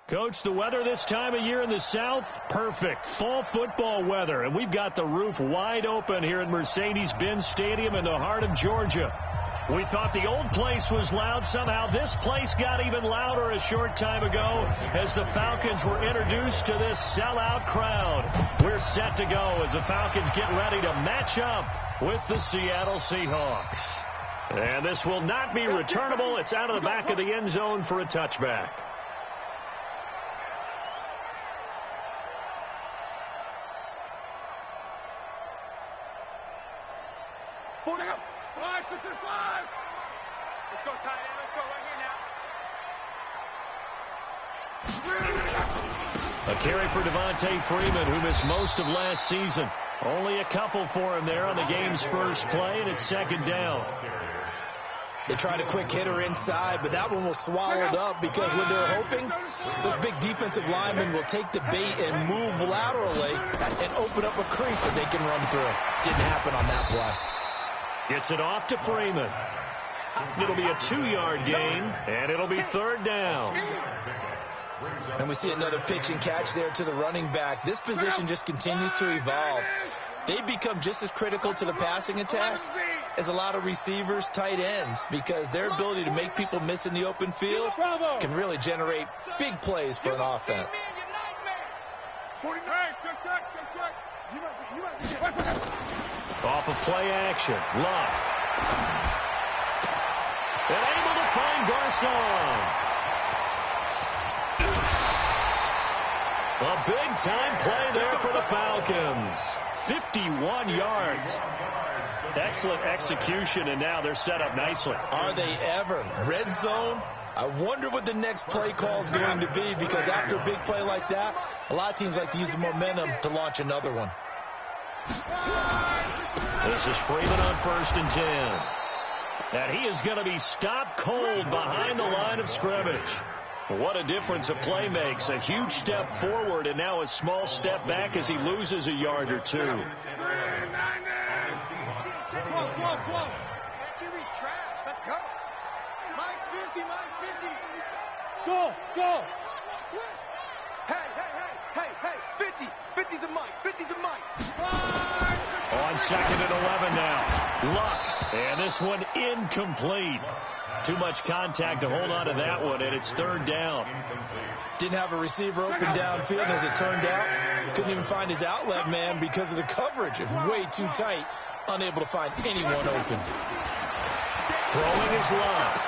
Coach, the weather this time of year in the South, perfect. Fall football weather, and we've got the roof wide open here at Mercedes-Benz Stadium in the heart of Georgia. We thought the old place was loud. Somehow this place got even louder a short time ago as the Falcons were introduced to this sellout crowd. We're set to go as the Falcons get ready to match up with the Seattle Seahawks. And this will not be returnable. It's out of the back of the end zone for a touchback. Let's go, tight end. Let's go right here now. A carry for Devontae Freeman, who missed most of last season. Only a couple for him there on the game's first play, and it's second down. They tried a quick hitter inside, but that one was swallowed up because when they're hoping, those big defensive linemen will take the bait and move laterally and open up a crease that they can run through. Didn't happen on that play. Gets it off to Freeman. It'll be a 2-yard gain, and it'll be third down. And we see another pitch and catch there to the running back. This position just continues to evolve. They become just as critical to the passing attack as a lot of receivers, tight ends, because their ability to make people miss in the open field can really generate big plays for an offense. Off of play action, Luck. And able to find Garcon. A big-time play there for the Falcons. 51 yards. Excellent execution, and now they're set up nicely. Are they ever? Red zone? I wonder what the next play call is going to be, because after a big play like that, a lot of teams like to use the momentum to launch another one. This is Freeman on 1st and 10. And he is going to be stopped cold behind the line of scrimmage. What a difference a play makes. A huge step forward and now a small step back as he loses a yard or two. Whoa. Kiwi's trash. Let's go. Mike's 50. Go. Hey. 50. 50's a Mike. 50's a Mike. On 2nd and 11 now. Luck. And this one incomplete. Too much contact to hold on to that one, and it's third down. Didn't have a receiver open downfield, and as it turned out, couldn't even find his outlet man because of the coverage. It was way too tight, unable to find anyone open. Throwing his Luck.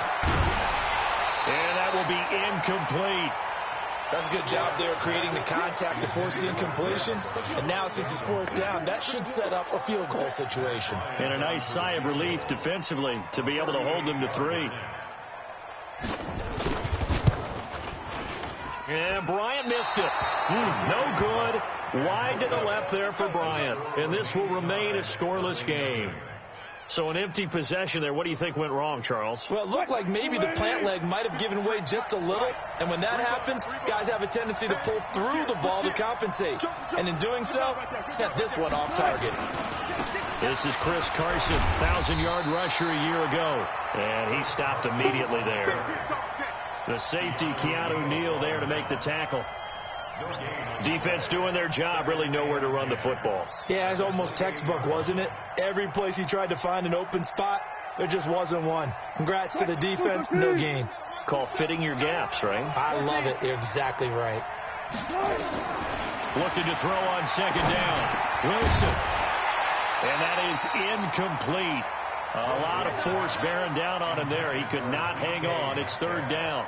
And that will be incomplete. That's a good job there creating the contact to force the incompletion. And now, since it's 4th down, that should set up a field goal situation. And a nice sigh of relief defensively to be able to hold them to 3. And Bryant missed it. No good. Wide to the left there for Bryant. And this will remain a scoreless game. So an empty possession there. What do you think went wrong, Charles? Well, it looked like maybe the plant leg might have given way just a little. And when that happens, guys have a tendency to pull through the ball to compensate. And in doing so, sent this one off target. This is Chris Carson, 1,000-yard rusher a year ago. And he stopped immediately there. The safety, Keanu Neal, there to make the tackle. Defense doing their job, really nowhere to run the football. Yeah, it's almost textbook, wasn't it? Every place he tried to find an open spot, there just wasn't one. Congrats to the defense, no gain. Called fitting your gaps, right? I love it. You're exactly right. Looking to throw on 2nd down. Wilson. And that is incomplete. A lot of force bearing down on him there. He could not hang on. It's 3rd down.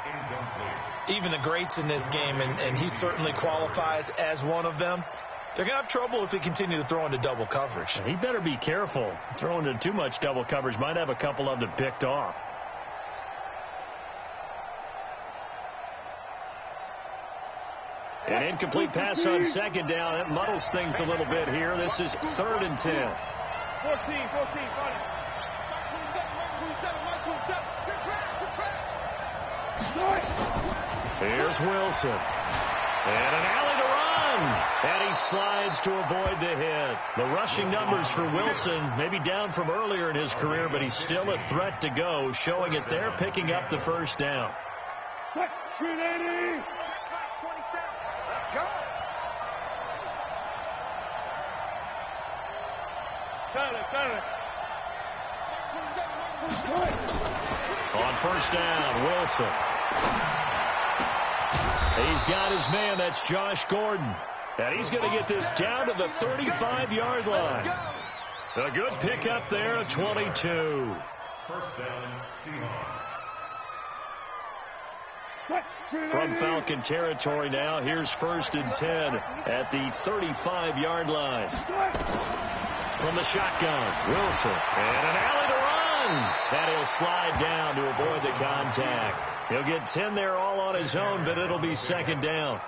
Even the greats in this game, and he certainly qualifies as one of them, they're going to have trouble if they continue to throw into double coverage. He better be careful. Throwing into too much double coverage might have a couple of them picked off. An incomplete pass on 2nd down. That muddles things a little bit here. This is 3rd and 10. 14. Good track. Here's Wilson. And an alley to run. And he slides to avoid the hit. The rushing numbers for Wilson maybe down from earlier in his career, but he's still a threat to go, showing it there, picking up the 1st down. go. Got it. On first down, Wilson. He's got his man. That's Josh Gordon. And he's going to get this down to the 35-yard line. A good pickup there at 22. First down, Seahawks. From Falcon territory now, here's 1st and 10 at the 35-yard line. From the shotgun, Wilson. And an alley to run. And he'll slide down to avoid the contact. He'll get 10 there all on his own, but it'll be 2nd down.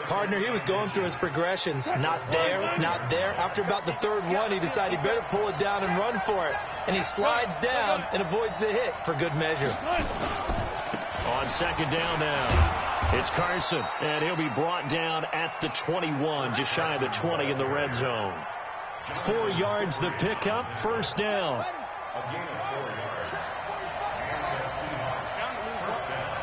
Partner, he was going through his progressions. Not there, not there. After about the 3rd one, he decided he better pull it down and run for it. And he slides down and avoids the hit for good measure. On 2nd down now, it's Carson, and he'll be brought down at the 21, just shy of the 20 in the red zone. 4 yards the pickup, 1st down. A gain of 4 yards. And the Seahawks, first down.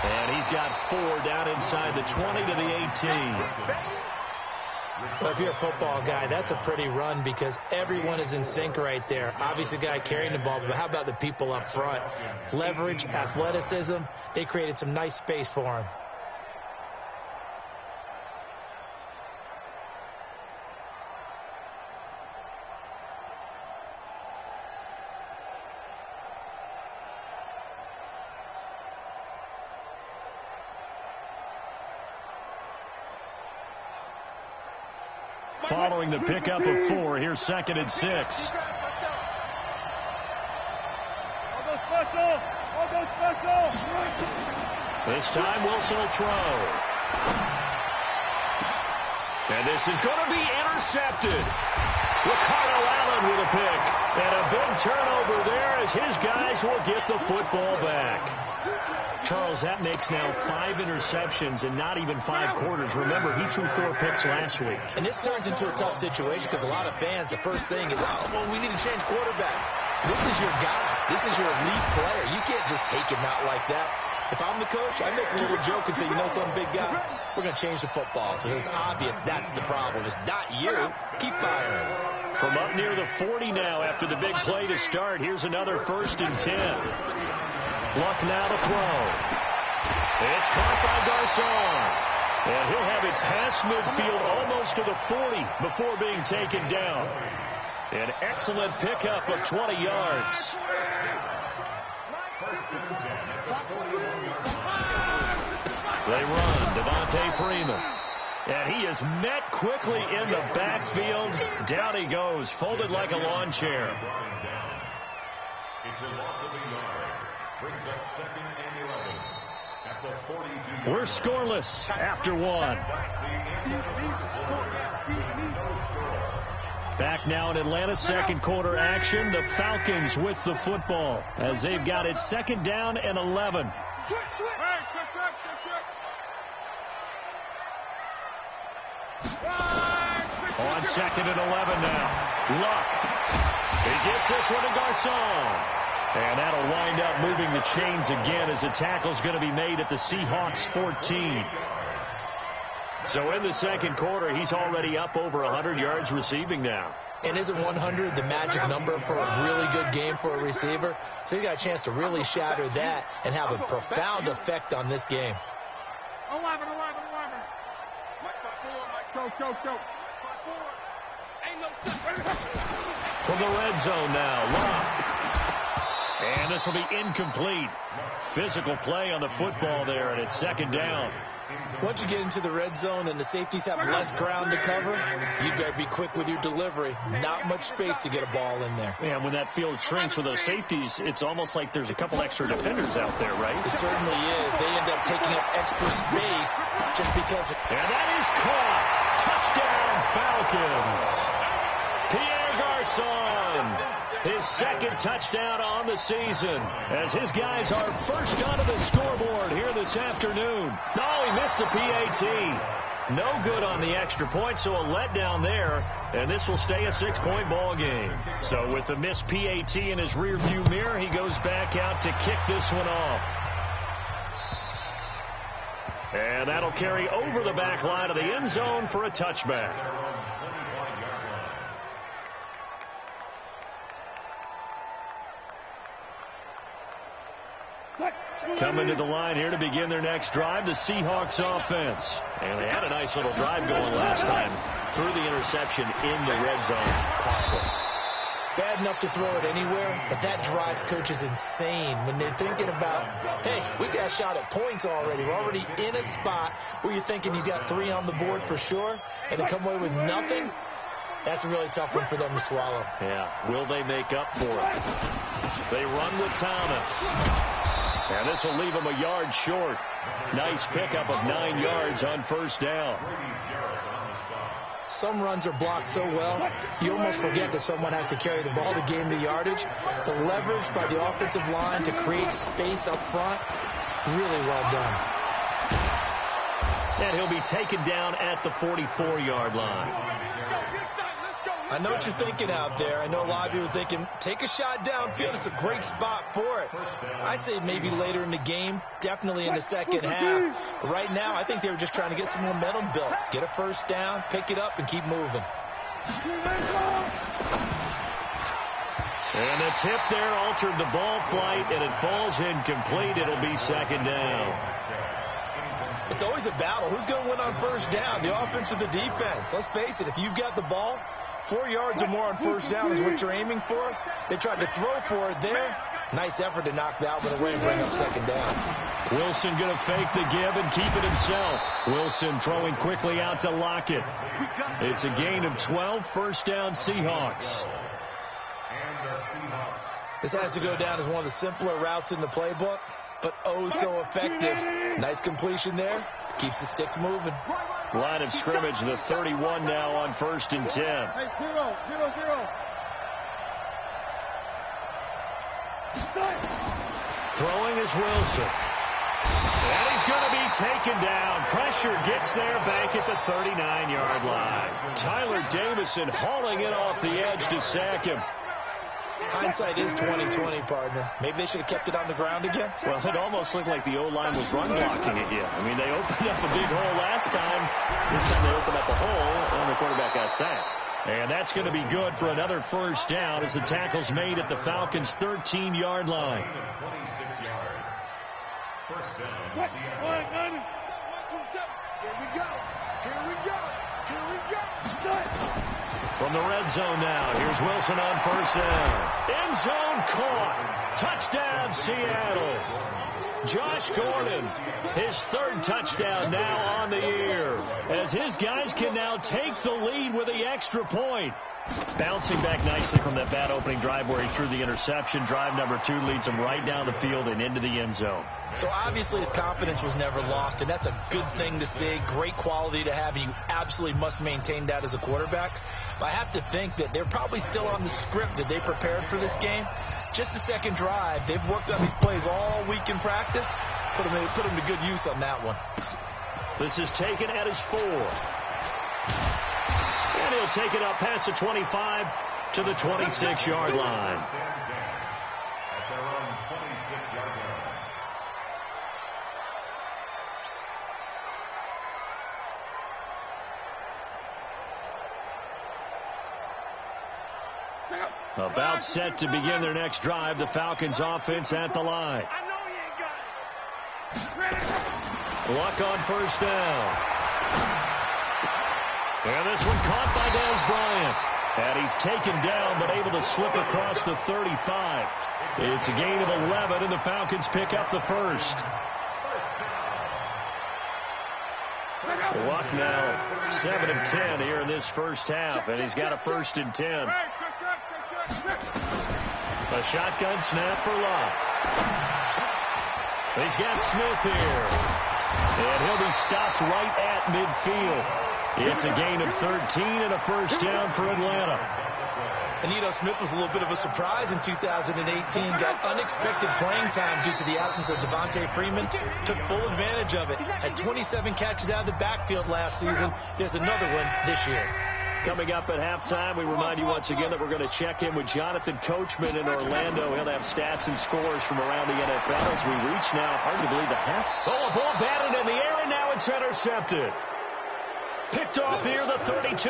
And he's got 4 down inside the 20 to the 18. Well, if you're a football guy, that's a pretty run because everyone is in sync right there. Obviously, the guy carrying the ball, but how about the people up front? Leverage, athleticism, they created some nice space for him. Following the pickup of 4, here's 2nd and 6. This time Wilson will throw. And this is going to be intercepted. Ricardo Allen with a pick. And a big turnover there as his guys will get the football back. Charles, that makes now 5 interceptions in not even 5 quarters. Remember, he threw 4 picks last week. And this turns into a tough situation because a lot of fans, the first thing is, oh, well, we need to change quarterbacks. This is your guy. This is your elite player. You can't just take him out like that. If I'm the coach, I make a little joke and say, you know something, big guy? We're going to change the football. So it's obvious that's the problem. It's not you. Keep firing. From up near the 40 now after the big play to start, here's another 1st and 10. Luck now to throw. It's caught by Garcon. And he'll have it past midfield almost to the 40 before being taken down. An excellent pickup of 20 yards. They run. Devontae Freeman. And he is met quickly in the backfield. Down he goes, folded like a lawn chair. It's a loss of a yard. Brings up 2nd and 11 at the 42. We're scoreless after 1. Back now in Atlanta, 2nd quarter action. The Falcons with the football as they've got it 2nd down and 11. On 2nd and 11 now. Luck. He gets this one to Garcon. And that'll wind up moving the chains again as the tackle's going to be made at the Seahawks 14. So in the 2nd quarter, he's already up over 100 yards receiving now. And isn't 100 the magic number for a really good game for a receiver? So he got a chance to really shatter that and have a profound effect on this game. 11. Go. From the red zone now, Luck. And this will be incomplete. Physical play on the football there, and it's 2nd down. Once you get into the red zone and the safeties have less ground to cover, you better be quick with your delivery. Not much space to get a ball in there. And when that field shrinks with those safeties, it's almost like there's a couple extra defenders out there, right? It certainly is. They end up taking up extra space just because. And that is caught. Touchdown, Falcons. Pierre Garcon. His 2nd touchdown on the season as his guys are first onto the scoreboard here this afternoon. No, he missed the PAT. No good on the extra point, so a letdown there, and this will stay a 6-point ball game. So with the missed PAT in his rearview mirror, he goes back out to kick this one off. And that'll carry over the back line of the end zone for a touchback. Coming to the line here to begin their next drive, the Seahawks offense. And they had a nice little drive going last time through the interception in the red zone. Costly. Bad enough to throw it anywhere, but that drives coaches insane when they're thinking about, hey, we got a shot at points already. We're already in a spot where you're thinking you got 3 on the board for sure, and to come away with nothing, that's a really tough one for them to swallow. Yeah, will they make up for it? They run with Thomas. And this will leave him a yard short. Nice pickup of 9 yards on first down. Some runs are blocked so well, you almost forget that someone has to carry the ball to gain the yardage. The leverage by the offensive line to create space up front, really well done. And he'll be taken down at the 44-yard line. I know what you're thinking out there. I know a lot of you are thinking, take a shot downfield. It's a great spot for it. I'd say maybe later in the game, definitely in the second half. But right now, I think they were just trying to get some momentum built. Get a first down, pick it up, and keep moving. And the tip there altered the ball flight, and it falls incomplete. It'll be second down. It's always a battle. Who's going to win on first down, the offense or the defense? Let's face it, if you've got the ball, 4 yards or more on first down is what you're aiming for. They tried to throw for it there. Nice effort to knock that one away and bring up second down. Wilson going to fake the give and keep it himself. Wilson throwing quickly out to Lockett. It's a gain of 12, first down Seahawks. This has to go down as one of the simpler routes in the playbook, but oh so effective. Nice completion there. Keeps the sticks moving. Line of scrimmage, the 31 now on 1st and 10. Hey, 0-0-0. Throwing is Wilson. And he's going to be taken down. Pressure gets there back at the 39-yard line. Tyler Davison hauling it off the edge to sack him. Hindsight is 20/20, partner. Maybe they should have kept it on the ground again. Well, it almost looked like the O-line was run blocking again. I mean, they opened up a big hole last time. This time they opened up a hole, and the quarterback got sacked. And that's going to be good for another first down as the tackle's made at the Falcons' 13-yard line. 26 yards. First down, Here Seattle. we go. Here we go. Here we go. From the red zone now, here's Wilson on first down. End zone caught. Touchdown, Seattle. Josh Gordon, his 3rd touchdown now on the year, as his guys can now take the lead with the extra point. Bouncing back nicely from that bad opening drive where he threw the interception. Drive number 2 leads him right down the field and into the end zone. So obviously his confidence was never lost, and that's a good thing to see. Great quality to have, and you absolutely must maintain that as a quarterback. But I have to think that they're probably still on the script that they prepared for this game. Just the second drive. They've worked on these plays all week in practice. Put them to good use on that one. This is taken at his 4. And he'll take it up past the 25 to the 26-yard line. At their own 26-yard line. About set to begin their next drive, the Falcons offense at the line. I know you ain't got it. Luck on first down. And this one caught by Dez Bryant. And he's taken down but able to slip across the 35. It's a gain of 11, and the Falcons pick up the first. Luck now 7 of 10 here in this first half, and he's got a 1st and 10. A shotgun snap for Luck. He's got Smith here. And he'll be stopped right at midfield. It's a gain of 13 and a first down for Atlanta. And Smith was a little bit of a surprise in 2018. Got unexpected playing time due to the absence of Devontae Freeman. Took full advantage of it. Had 27 catches out of the backfield last season. There's another one this year. Coming up at halftime, we remind you once again that we're going to check in with Jonathan Coachman in Orlando. He'll have stats and scores from around the NFL as we reach now, hard to believe, the half. Oh, a ball batted in the air, and now it's intercepted. Picked off here, the 32.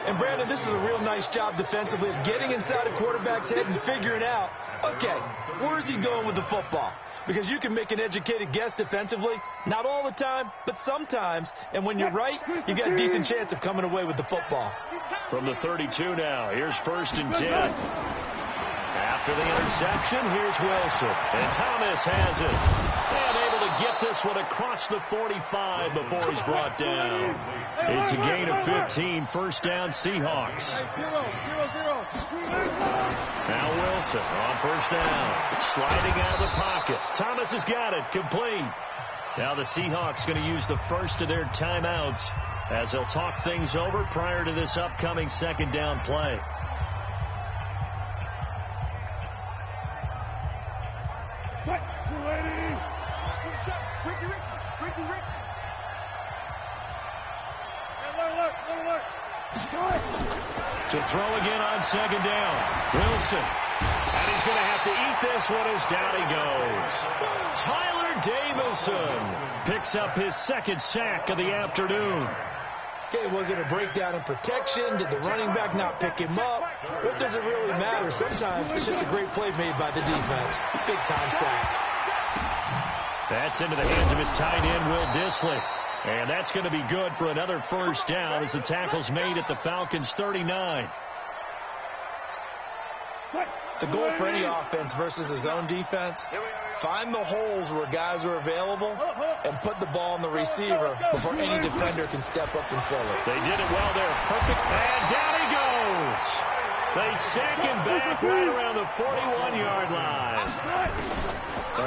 And, Brandon, this is a real nice job defensively of getting inside a quarterback's head and figuring out, okay, where's he going with the football? Because you can make an educated guess defensively. Not all the time, but sometimes. And when you're right, you've got a decent chance of coming away with the football. From the 32 now, here's 1st and 10. After the interception, here's Wilson. And Thomas has it. And able to get this one across the 45 before he's brought down. It's a gain of 15. 1st down, Seahawks. Now Wilson on 1st down. Sliding out of the pocket. Thomas has got it. Complete. Now the Seahawks going to use the first of their timeouts as they'll talk things over prior to this upcoming 2nd down play. To throw again on 2nd down. Wilson. And he's going to have to eat this one as down he goes. Tyler Davison picks up his 2nd sack of the afternoon. Okay, was it a breakdown in protection? Did the running back not pick him up? What does it really matter? Sometimes it's just a great play made by the defense. Big-time sack. That's into the hands of his tight end, Will Dissly. And that's going to be good for another 1st down as the tackle's made at the Falcons' 39. The goal for any offense versus his own defense, find the holes where guys are available and put the ball on the receiver before any defender can step up and fill it. They did it well there. Perfect. And down he goes. They sack him back right around the 41-yard line.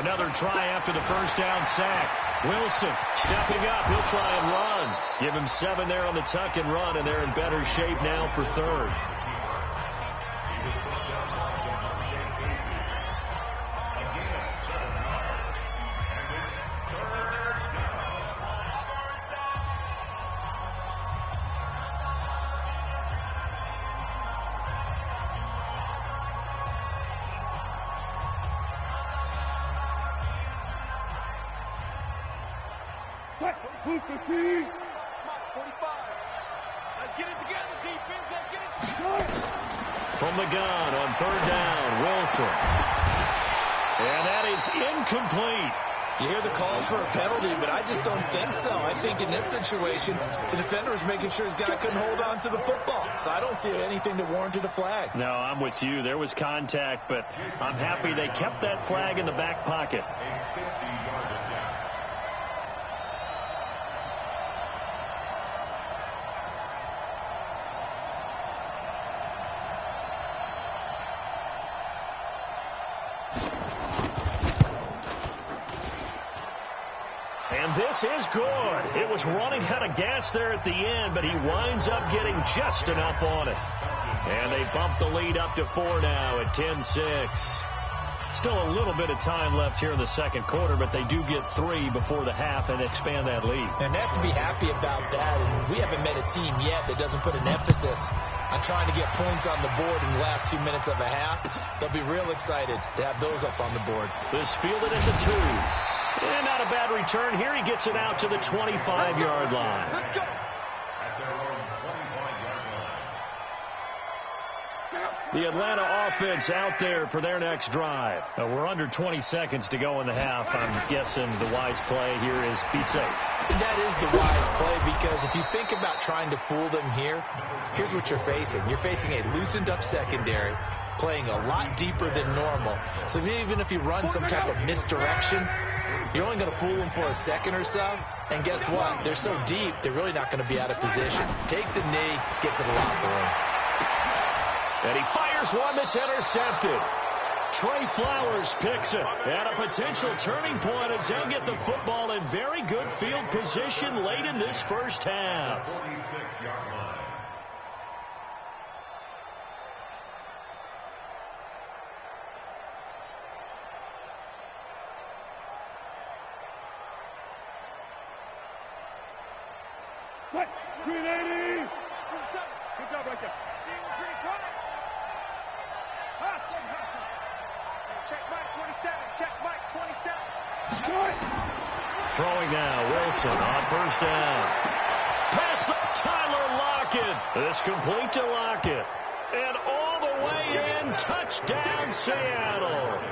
Another try after the 1st down sack. Wilson stepping up. He'll try and run. Give him 7 there on the tuck and run, and they're in better shape now for 3rd. From the gun on 3rd down, Wilson. And that is incomplete. You hear the calls for a penalty, but I just don't think so. I think in this situation, the defender was making sure his guy couldn't hold on to the football. So I don't see anything that warranted a flag. No, I'm with you. There was contact, but I'm happy they kept that flag in the back pocket. This is good. It was running out of gas there at the end, but he winds up getting just enough on it. And they bump the lead up to 4 now at 10-6. Still a little bit of time left here in the 2nd quarter, but they do get 3 before the half and expand that lead. And they have to be happy about that. And we haven't met a team yet that doesn't put an emphasis on trying to get points on the board in the last 2 minutes of a half. They'll be real excited to have those up on the board. This fielded at the 2. And not a bad return here. He gets it out to the 25-yard line. At their own 25-yard line. The Atlanta offense out there for their next drive. We're under 20 seconds to go in the half. I'm guessing the wise play here is be safe. That is the wise play, because if you think about trying to fool them here, here's what you're facing. You're facing a loosened up secondary, playing a lot deeper than normal. So even if you run some type of misdirection, you're only going to fool them for a second or so. And guess what? They're so deep, they're really not going to be out of position. Take the knee, get to the locker room. And he fires one that's intercepted. Trey Flowers picks it. And a potential turning point as they'll get the football in very good field position late in this 1st half. 46-yard line. 380. Good job right there. Check Mike 27. Check Mike 27. Throwing now, Wilson on first down. Pass Tyler Lockett. This complete to Lockett. And all the way in, touchdown Seattle.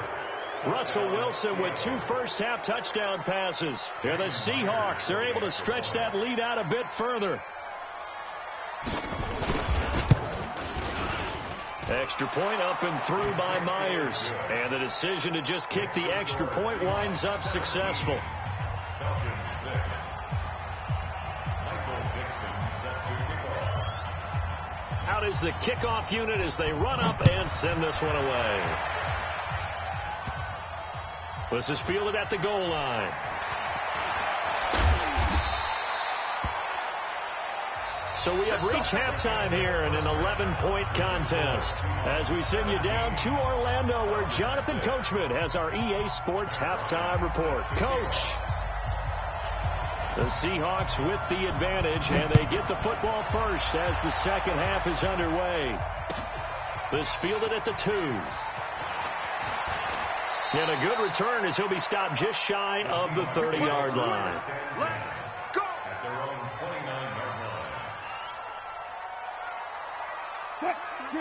Russell Wilson with 2 first-half touchdown passes. And the Seahawks are able to stretch that lead out a bit further. Extra point up and through by Myers. And the decision to just kick the extra point winds up successful. Falcons 6. Michael Dixon set to kick off. Out is the kickoff unit as they run up and send this one away. This is fielded at the goal line. So we have reached halftime here in an 11-point contest as we send you down to Orlando where Jonathan Coachman has our EA Sports halftime report. Coach, the Seahawks with the advantage, and they get the football first as the second half is underway. This fielded at the 2. And a good return as he'll be stopped just shy of the 30-yard line. At their own 29-yard line.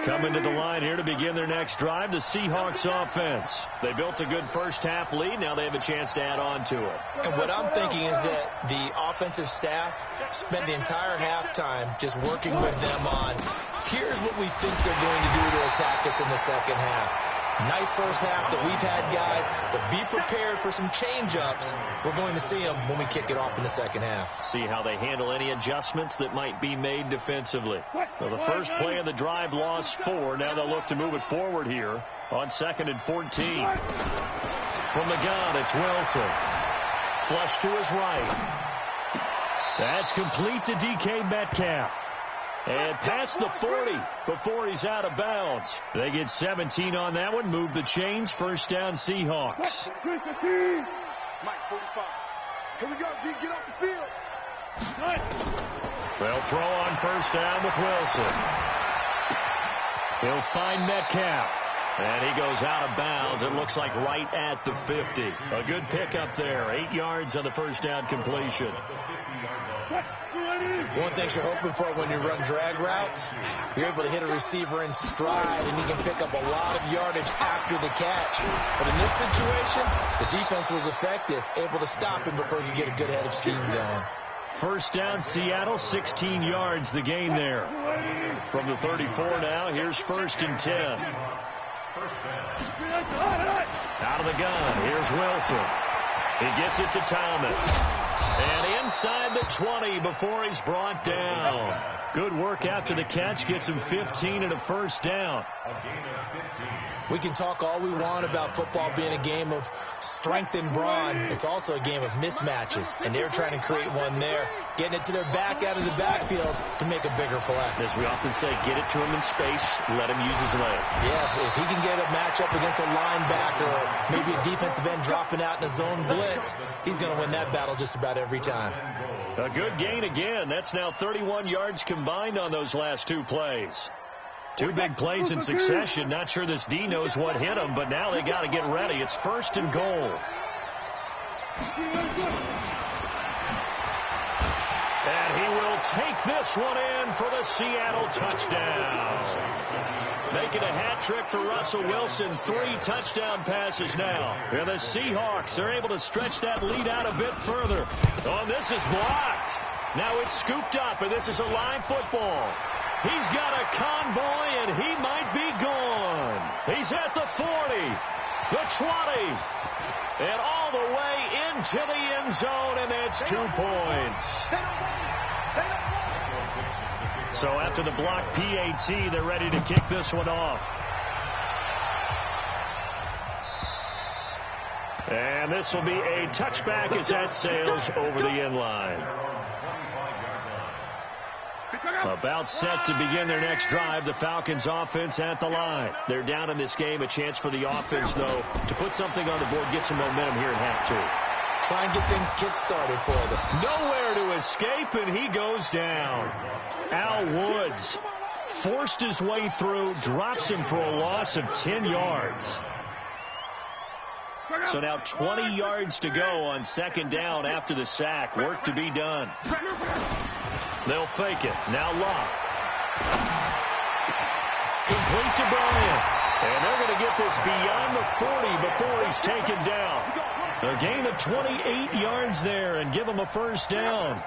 Coming to the line here to begin their next drive, the Seahawks offense. They built a good first-half lead. Now they have a chance to add on to it. And what I'm thinking is that the offensive staff spent the entire halftime just working with them on, here's what we think they're going to do to attack us in the second half. Nice first half that we've had, guys, but be prepared for some change-ups. We're going to see them when we kick it off in the second half. See how they handle any adjustments that might be made defensively. Well, the first play of the drive lost 4. Now they'll look to move it forward here on 2nd and 14. From the gun, it's Wilson. Flush to his right. That's complete to DK Metcalf. And past the 40 before he's out of bounds. They get 17 on that one. Move the chains. First down, Seahawks. Mike 45. Here we go, D. Get off the field. They'll throw on first down with Wilson. He'll find Metcalf. And he goes out of bounds. It looks like right at the 50. A good pickup there. 8 yards on the first down completion. One thing you're hoping for when you run drag routes, you're able to hit a receiver in stride, and he can pick up a lot of yardage after the catch. But in this situation, the defense was effective, able to stop him before you get a good head of steam going. First down, Seattle, 16 yards the gain there. From the 34 now, here's 1st and 10. Out of the gun, here's Wilson. He gets it to Thomas. And inside the 20 before he's brought down. Good work after the catch. Gets him 15 and a first down. We can talk all we want about football being a game of strength and brawn. It's also a game of mismatches, and they're trying to create one there, getting it to their back out of the backfield to make a bigger play. As we often say, get it to him in space, let him use his leg. Yeah, if he can get a matchup against a linebacker or maybe a defensive end dropping out in a zone blitz, he's going to win that battle just about every time. A good gain again. That's now 31 yards combined on those last 2 plays. 2 big plays in succession. Not sure this D knows what hit him, but now they got to get ready. It's 1st and goal. And he will take this one in for the Seattle touchdown. Making a hat trick for Russell Wilson. 3 touchdown passes now. And the Seahawks are able to stretch that lead out a bit further. Oh, this is blocked. Now it's scooped up, and this is a live football. He's got a convoy, and he might be gone. He's at the 40, the 20, and all the way into the end zone, and that's 2 points. So after the block PAT, they're ready to kick this one off. And this will be a touchback as that sails over the end line. About set to begin their next drive, the Falcons offense at the line. They're down in this game. A chance for the offense, though, to put something on the board, get some momentum here in half 2. Try and get things kick-started for them. Nowhere to escape, and he goes down. Al Woods forced his way through, drops him for a loss of 10 yards. So now 20 yards to go on second down after the sack. Work to be done. They'll fake it. Now Locke. Complete to Bryant. And they're going to get this beyond the 40 before he's taken down. A gain of 28 yards there and give him a first down.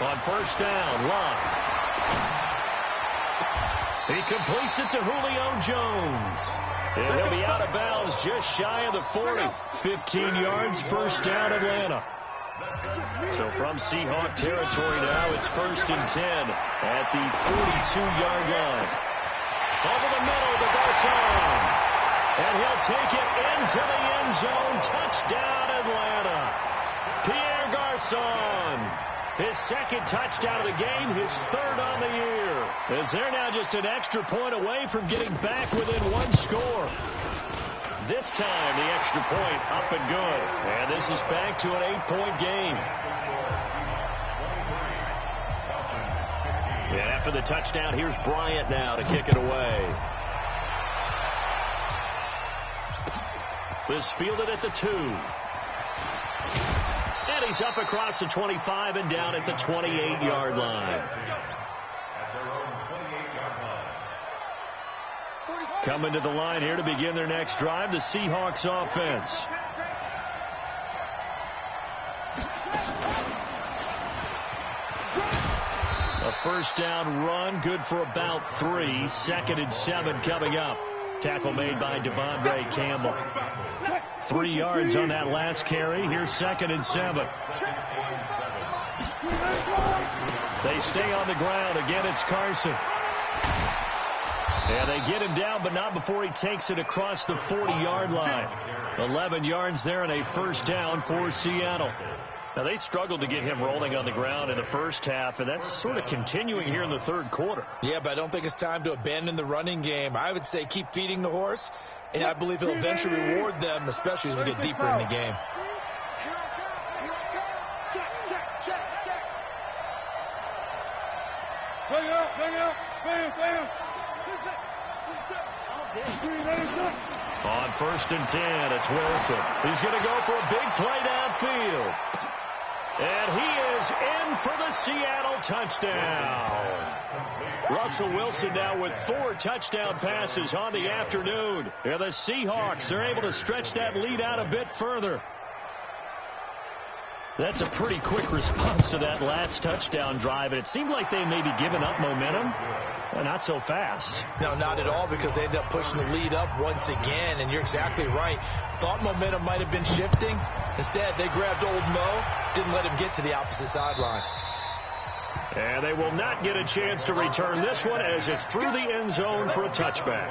On first down, Locke. He completes it to Julio Jones. And he'll be out of bounds just shy of the 40. 15 yards, first down, Atlanta. So from Seahawk territory now, it's first and 10 at the 42-yard line. Over the middle to Garcon. And he'll take it into the end zone. Touchdown, Atlanta. Pierre Garcon. His second touchdown of the game, his third on the year. As they're now just an extra point away from getting back within one score. This time, the extra point up and good. And this is back to an 8-point game. And after the touchdown, here's Bryant now to kick it away. This fielded at the 2. And he's up across the 25 and down at the 28-yard line. Coming to the line here to begin their next drive, the Seahawks offense. A first down run, good for about 3. Second and 7 coming up. Tackle made by Devondre Campbell. 3 yards on that last carry. Here's second and 7. They stay on the ground. Again, it's Carson. And they get him down, but not before he takes it across the 40-yard line. 11 yards there and a first down for Seattle. Now, they struggled to get him rolling on the ground in the first half, and that's sort of continuing here in the third quarter. Yeah, but I don't think it's time to abandon the running game. I would say keep feeding the horse, and I believe he'll eventually reward them, especially as we get deeper in the game. On first and 10, it's Wilson. He's going to go for a big play downfield. And he is in for the Seattle touchdown. Russell Wilson now with 4 touchdown passes on the afternoon. And the Seahawks are able to stretch that lead out a bit further. That's a pretty quick response to that last touchdown drive. And it seemed like they may be giving up momentum. Well, not so fast. No, not at all, because they end up pushing the lead up once again. And you're exactly right. Thought momentum might have been shifting. Instead, they grabbed old Mo, didn't let him get to the opposite sideline. And they will not get a chance to return this one as it's through the end zone for a touchback.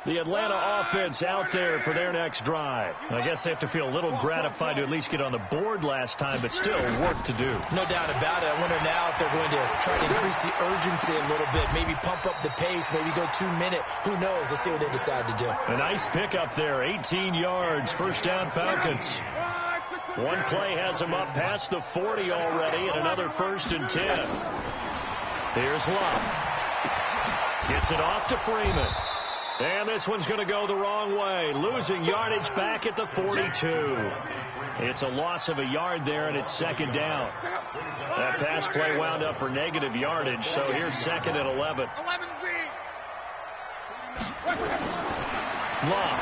The Atlanta offense out there for their next drive. I guess they have to feel a little gratified to at least get on the board last time, but still work to do. No doubt about it. I wonder now if they're going to try to increase the urgency a little bit, maybe pump up the pace, maybe go 2-minute. Who knows? Let's see what they decide to do. A nice pickup there, 18 yards, first down Falcons. One play has them up past the 40 already, and another first and 10. Here's Locke. Gets it off to Freeman. And this one's going to go the wrong way. Losing yardage back at the 42. It's a loss of a yard there, and it's second down. That pass play wound up for negative yardage, so here's second and 11. Locke.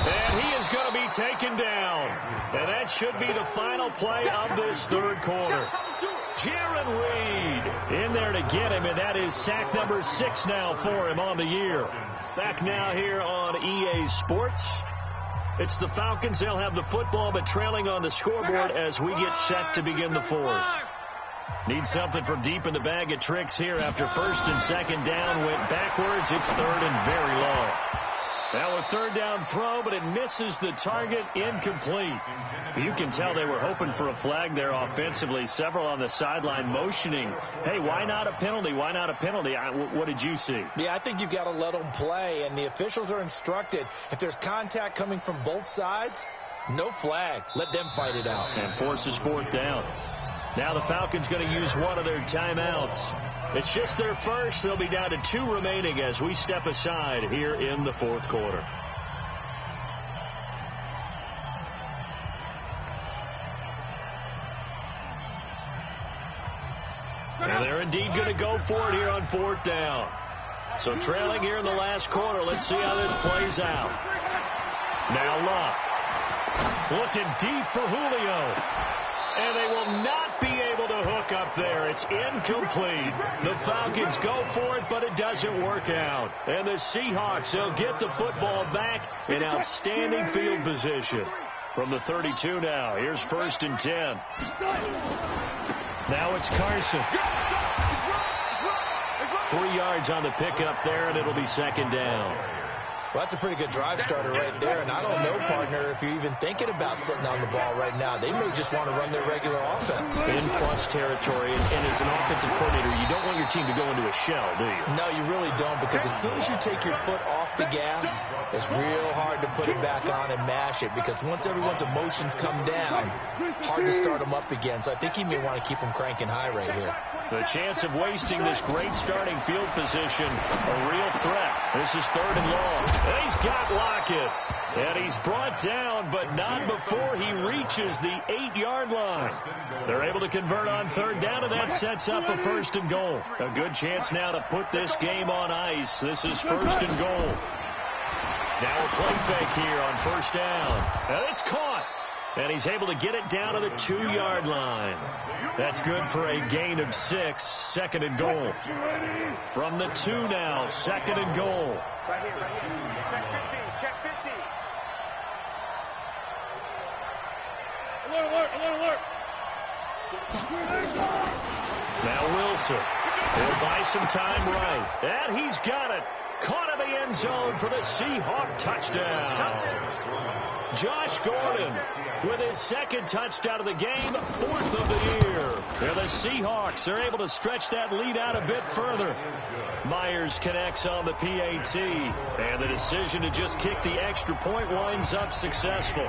And he is going to be taken down. And that should be the final play of this third quarter. Jaron Reed in there to get him, and that is sack number 6 now for him on the year. Back now here on EA Sports. It's the Falcons. They'll have the football, but trailing on the scoreboard as we get set to begin the fourth. Need something from deep in the bag of tricks here after first and second down went backwards. It's third and very long. Now a third down throw, but it misses the target, incomplete. You can tell they were hoping for a flag there offensively. Several on the sideline motioning, hey, why not a penalty? Why not a penalty? What did you see? Yeah, I think you've got to let them play, and the officials are instructed. If there's contact coming from both sides, no flag. Let them fight it out. And forces fourth down. Now the Falcons going to use one of their timeouts. It's just their first. They'll be down to 2 remaining as we step aside here in the fourth quarter. And they're indeed going to go for it here on fourth down. So trailing here in the last quarter. Let's see how this plays out. Now Love. Looking deep for Julio. And they will not be able to hook up there. It's incomplete. The Falcons go for it, but it doesn't work out. And the Seahawks, they'll get the football back in outstanding field position. From the 32 now, here's 1st and 10. Now it's Carson. 3 yards on the pickup there, and it'll be 2nd down. Well, that's a pretty good drive starter right there. And I don't know, partner, if you're even thinking about sitting on the ball right now. They may just want to run their regular offense. In plus territory. And as an offensive coordinator, you don't want your team to go into a shell, do you? No, you really don't, because as soon as you take your foot off the gas, it's real hard to put it back on and mash it, because once everyone's emotions come down, hard to start them up again. So I think he may want to keep them cranking high right here. The chance of wasting this great starting field position, a real threat. This is 3rd and long. And he's got Lockett. And he's brought down, but not before he reaches the 8-yard line. They're able to convert on 3rd down, and that sets up a 1st and goal. A good chance now to put this game on ice. This is 1st and goal. Now a play fake here on 1st down. And it's caught. And he's able to get it down to the 2-yard line. That's good for a gain of 6. 2nd and goal. From the 2 now, 2nd and goal. Right here, right here. Check 15, check 15. Alert, alert, alert. Now Wilson. He'll buy some time right. And he's got it. Caught in the end zone for the Seahawk touchdown. Josh Gordon with his 2nd touchdown of the game, 4th of the year. And the Seahawks are able to stretch that lead out a bit further. Myers connects on the PAT. And the decision to just kick the extra point winds up successful.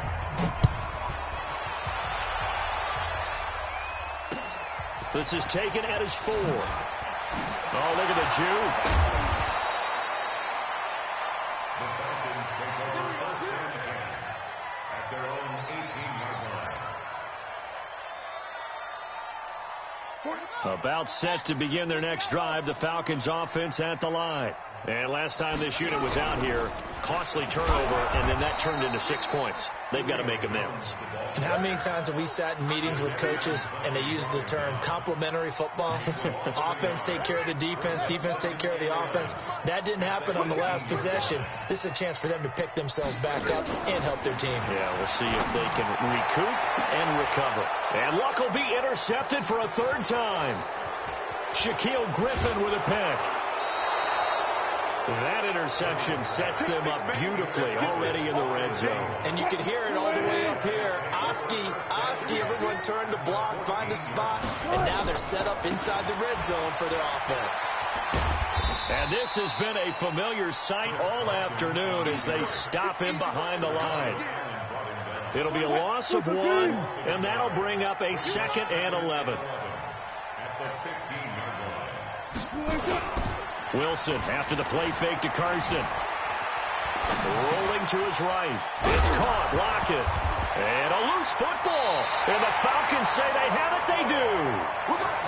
This is taken at his 4. Oh, look at the juke. The Falcons take over 1st and 10 at their own 18-yard line. About set to begin their next drive. The Falcons offense at the line. And last time this unit was out here, costly turnover, and then that turned into 6 points. They've got to make amends. And how many times have we sat in meetings with coaches and they use the term complementary football? Offense take care of the defense, defense take care of the offense. That didn't happen on the last possession. This is a chance for them to pick themselves back up and help their team. Yeah, we'll see if they can recoup and recover. And Luck will be intercepted for a 3rd time. Shaquille Griffin with a pick. That interception sets them up beautifully already in the red zone. And you can hear it all the way up here. Oski, everyone turned to block, find a spot, and now they're set up inside the red zone for their offense. And this has been a familiar sight all afternoon as they stop him behind the line. It'll be a loss of 1, and that'll bring up a 2nd and 11. At the 15-yard line. Wilson after the play fake to Carson. Rolling to his right. It's caught. Lockett. And a loose football. And the Falcons say they have it. They do.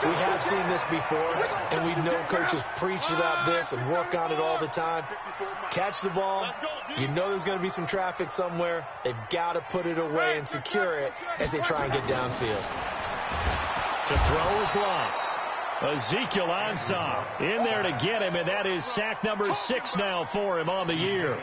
We have seen this before, and we know coaches preach about this and work on it all the time. Catch the ball. You know there's going to be some traffic somewhere. They've got to put it away and secure it as they try and get downfield. To throw is Locke. Ezekiel Ansah in there to get him, and that is sack number 6 now for him on the year.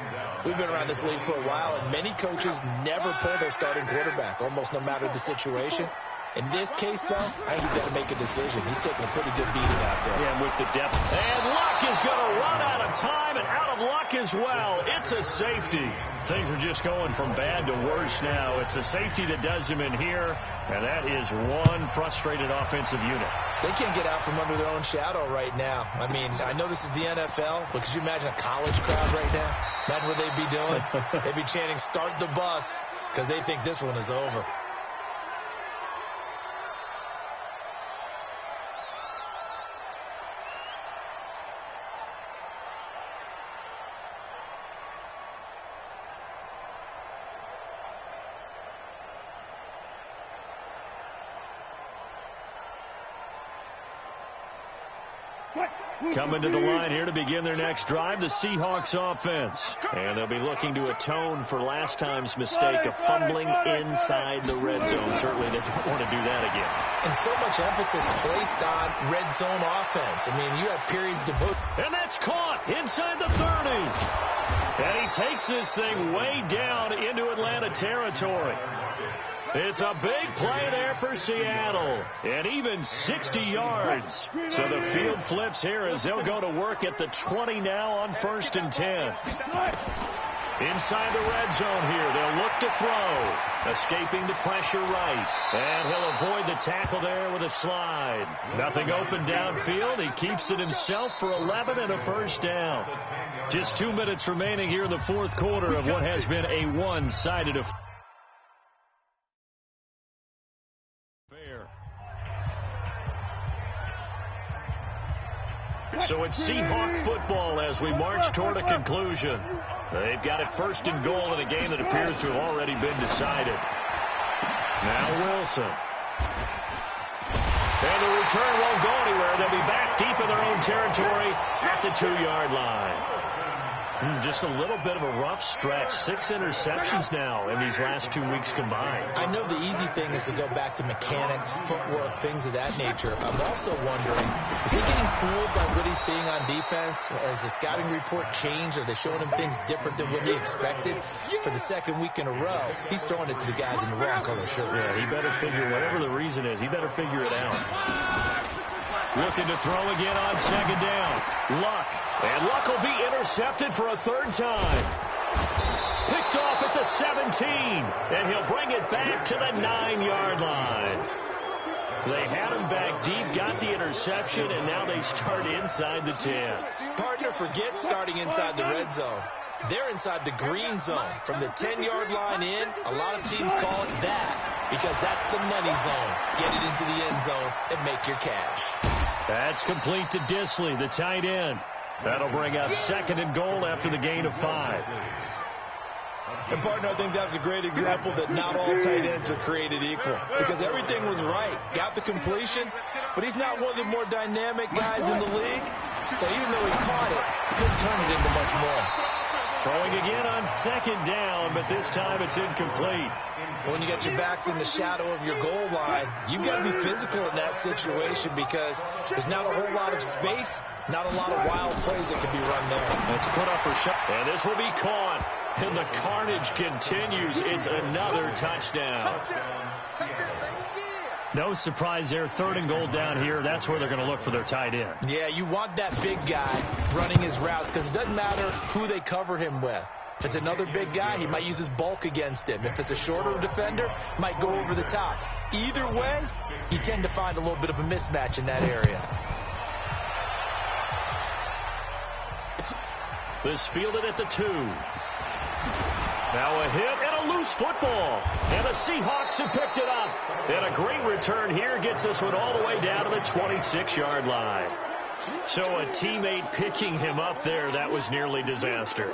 We've been around this league for a while, and many coaches never pull their starting quarterback, almost no matter the situation. In this case, though, I think he's got to make a decision. He's taking a pretty good beating out there. Yeah, with the depth. And Luck is going to run out of time and out of luck as well. It's a safety. Things are just going from bad to worse now. It's a safety that does him in here, and that is one frustrated offensive unit. They can't get out from under their own shadow right now. I mean, I know this is the NFL, but could you imagine a college crowd right now? Imagine what they'd be doing. They'd be chanting, "Start the bus," because they think this one is over. Coming to the line here to begin their next drive, the Seahawks offense. And they'll be looking to atone for last time's mistake of fumbling inside the red zone. Certainly they don't want to do that again. And so much emphasis placed on red zone offense. I mean, you have periods devoted. And that's caught inside the 30. And he takes this thing way down into Atlanta territory. It's a big play there for Seattle, and even 60 yards. So the field flips here as they'll go to work at the 20 now on 1st and 10. Inside the red zone here, they'll look to throw. Escaping the pressure right, and he'll avoid the tackle there with a slide. Nothing open downfield. He keeps it himself for 11 and a first down. Just 2 minutes remaining here in the fourth quarter of what has been a one-sided affair. So it's Seahawk football as we march toward a conclusion. They've got it 1st and goal in a game that appears to have already been decided. Now Wilson. And the return won't go anywhere. They'll be back deep in their own territory at the 2-yard line. Just a little bit of a rough stretch. 6 interceptions now in these last 2 weeks combined. I know the easy thing is to go back to mechanics, footwork, things of that nature. I'm also wondering, is he getting fooled by what he's seeing on defense? Has the scouting report changed? Are they showing him things different than what he expected? For the 2nd week in a row, he's throwing it to the guys in the wrong color shirts. Yeah, he better figure, whatever the reason is, he better figure it out. Looking to throw again on 2nd down. Luck. And Luck will be intercepted for a 3rd time. Picked off at the 17. And he'll bring it back to the 9-yard line. They had him back deep, got the interception, and now they start inside the 10. Partner forgets starting inside the red zone. They're inside the green zone. From the 10-yard line in, a lot of teams call it that because that's the money zone. Get it into the end zone and make your cash. That's complete to Disley, the tight end. That'll bring up 2nd and goal after the gain of 5. And, partner, I think that's a great example that not all tight ends are created equal because everything was right. Got the completion, but he's not one of the more dynamic guys in the league. So even though he caught it, he couldn't turn it into much more. Throwing again on 2nd down, but this time it's incomplete. When you got your backs in the shadow of your goal line, you've got to be physical in that situation because there's not a whole lot of space, not a lot of wild plays that can be run there. Let's put up a shot. And this will be caught. And the carnage continues. It's another touchdown. No surprise there. 3rd and goal down here. That's where they're going to look for their tight end. Yeah, you want that big guy running his routes because it doesn't matter who they cover him with. If it's another big guy, he might use his bulk against him. If it's a shorter defender, might go over the top. Either way, you tend to find a little bit of a mismatch in that area. This fielded at the 2. Now a hit and a loose football. And the Seahawks have picked it up. And a great return here gets this one all the way down to the 26-yard line. So a teammate picking him up there, that was nearly disaster.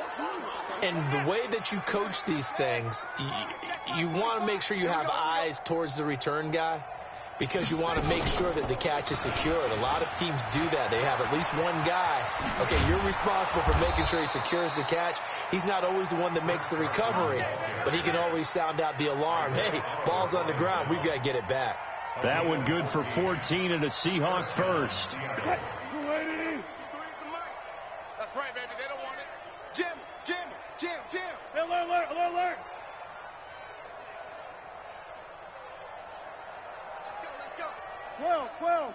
And the way that you coach these things, you want to make sure you have eyes towards the return guy because you want to make sure that the catch is secured. A lot of teams do that. They have at least one guy. Okay, you're responsible for making sure he secures the catch. He's not always the one that makes the recovery, but he can always sound out the alarm. Hey, ball's on the ground. We've got to get it back. That one good for 14 and a Seahawk first. That's right, baby. They don't want it. Jim. Alert. 12.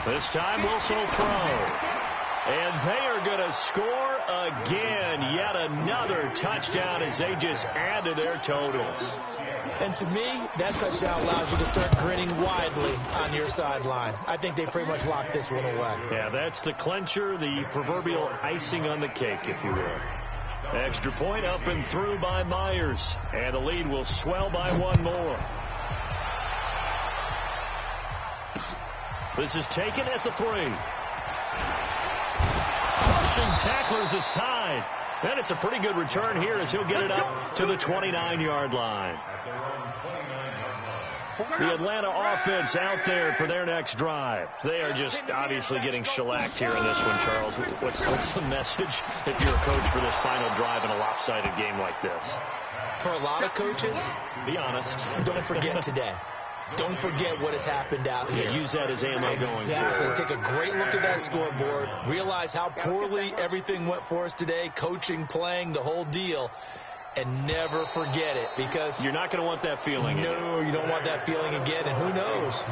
This time Wilson will throw. And they are going to score again. Yet another touchdown as they just add to their totals. And to me, that touchdown allows you to start grinning widely on your sideline. I think they pretty much locked this one away. Yeah, that's the clincher, the proverbial icing on the cake, if you will. Extra point up and through by Myers. And the lead will swell by one more. This is taken at the 3. Crushing tacklers aside. And it's a pretty good return here as he'll get it up to the 29-yard line. The Atlanta offense out there for their next drive. They are just obviously getting shellacked here in this one, Charles. What's the message if you're a coach for this final drive in a lopsided game like this? For a lot of coaches, be honest, don't forget today. Don't forget what has happened out here. Yeah, use that as ammo going forward. Exactly. Take a great look at that scoreboard. Realize how poorly everything went for us today. Coaching, playing, the whole deal. And never forget it, because you're not going to want that feeling again. No, you don't want that feeling again. And who knows?